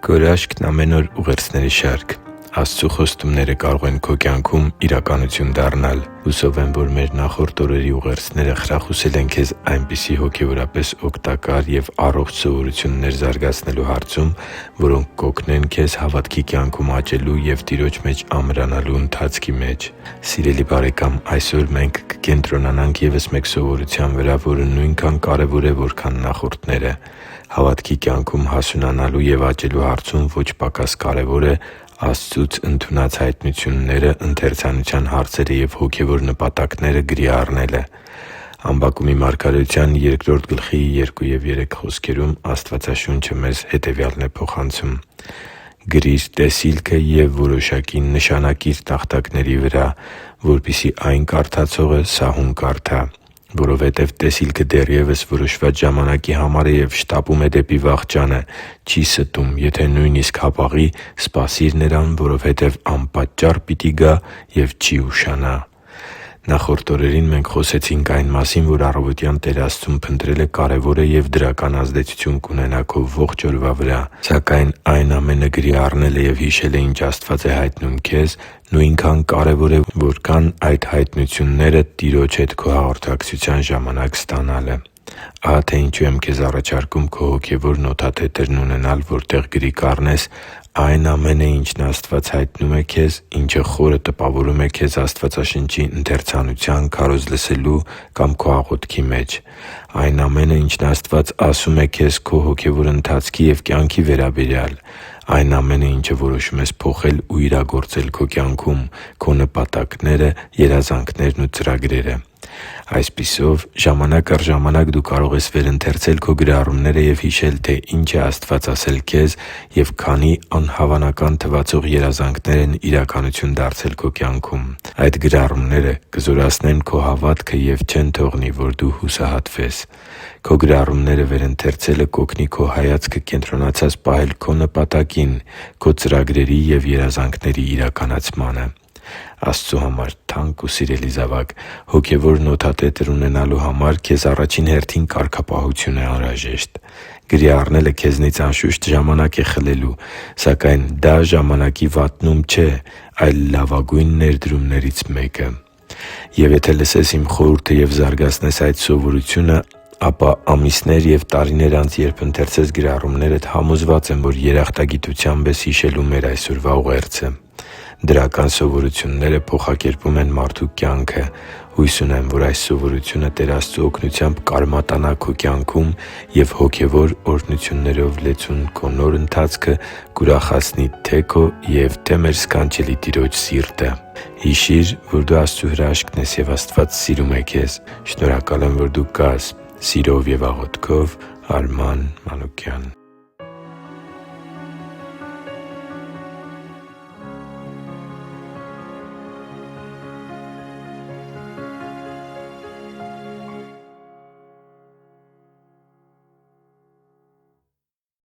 Գորաշկն ամեն օր ուղերձների շարք։ Աստծու խոստումները կարող են քո կյանքում իրականություն դառնալ։ Հուսով եմ, որ մեր նախորդ օրերի ուղերձները խրախուսել են քեզ այնպիսի հոգևորապես օգտակար և առողջ սովորություններ զարգացնելու հարցում, որոնք կօգնեն քեզ հավատքի կյանքում աճելու և Տիրոջ մեջ ամրանալու ընթացքի մեջ։ Սիրելի՛ բարեկամ, այսօր մենք կկենտրոնանանք ևս մեկ սովորության վրա, որը նույնքան կարևոր է, որքան նախորդները։ Հավատքի կյանքում հասունանալու և աճելու հարցում ոչ պակաս կարևոր է Աստծուց ընդունած հայտնությունները, ընթերցանության հարցերը և հոգևոր նպատակները գրի առնելը։ Ամբակումի մարգարեության 2-րդ խոսքերում Աստվածաշունչը մեզ հետևյալն է փոխանցում. «Գրի՛ր տեսիլքը և որոշակի նշանակի՛ր տախտակների վրա, որպեսզի այն կարդացողը սահուն կարդա։ Որովհետև տեսիլքը դեռևս որոշված ժամանակի համար է և շտապում է դեպի վախճանը, չի ստում, եթե նույնիսկ հապաղի, սպասի՛ր նրան, որովհետև անպատճառ պիտի գա և չի ուշանա»։ Նախորդ օրերին մենք խոսեցինք այն մասին, որ առավոտյան Տեր Աստծուն փնտրելը կարևոր է և դրական ազդեցություն կունենա քո ողջ օրվա վրա։ Սակայն այն ամենը գրի առնելը և հիշելը, ինչ Աստված է հայտնում քեզ, նույնքան կարևոր է, որքան այդ հայտնությունները Տիրոջ հետ քո հաղորդակցության ժամանակ ստանալը։ Ահա թե ինչու եմ քեզ առաջարկում քո հոգևոր նոթաթեթրն ունենալ, որտեղ գրի կառնես այն ամենը, ինչն Աստված հայտնում է քեզ, ինչը խորը տպավորում է քեզ Աստվածաշնչի ընթերցանության, քարոզ լսելու կամ քո աղոթքի մեջ։ Այն ամենը, ինչն Աստված ասում է քեզ քո հոգևոր ընթացքի և կյանքի վերաբերյալ։ Այն ամենը, ինչը որոշում ես փոխել ու իրագործել քո կյանքում՝ քո նպատակները, երազանքներն ու ծրագրերը։ Այսպիսով, ժամանակ առ ժամանակ դու կարող ես վերընթերցել քո գրառումները և հիշել, թե ինչ է Աստված ասել քեզ և քանի անհավանական թվացող երազանքներ են իրականություն դարձել քո կյանքում։ Այդ գրառումները կզորացնեն քո հավատքը և չեն թողնի, որ դու հուսահատվես։ Քո գրառումները վերընթերցելը կօգնի քո հայացքը կենտրոնացած պահել քո նպատակին, քո ծրագրերի և երազանքների իրականացմանը։ Աստծու համար թանկ ու սիրելի՛ զավակ, հոգևոր նոթաթետր ունենալու համար քեզ առաջին հերթին կարգապահություն է անհրաժեշտ։ Գրի առնելը քեզնից անշուշտ ժամանակ է խլելու, սակայն դա ժամանակի վատնում չէ, այլ լավագույն ներդրումներից մեկը։ Եվ եթե լսես իմ խորհուրդը և զարգացնես այդ սովորությունը, ապա ամիսներ և տարիներ անց, երբ ընթերցես գրառումներդ, համոզված եմ, որ երախտագիտությամբ ես հիշելու մեր այսօրվա ուղերձը։ Դրական սովորությունները փոխակերպում են մարդու կյանքը։ Հույս ունեմ, որ այս սովորությունը Տեր Աստծու օգնությամբ կարմատանա քո կյանքում և հոգևոր օրհնություններով լեցուն քո նոր ընթացքը կուրախացնի թե՛ քո և թե՛ մեր սքանչելի Տիրոջ սիրտը։ Հիշի՛ր, որ դու Աստծո հրաշքն ես, և Աստված սիրում է քեզ։ Շնորհակալ եմ, որ դու կա՛ս։ Սիրով և աղոթքով, Արման Մանուկյան։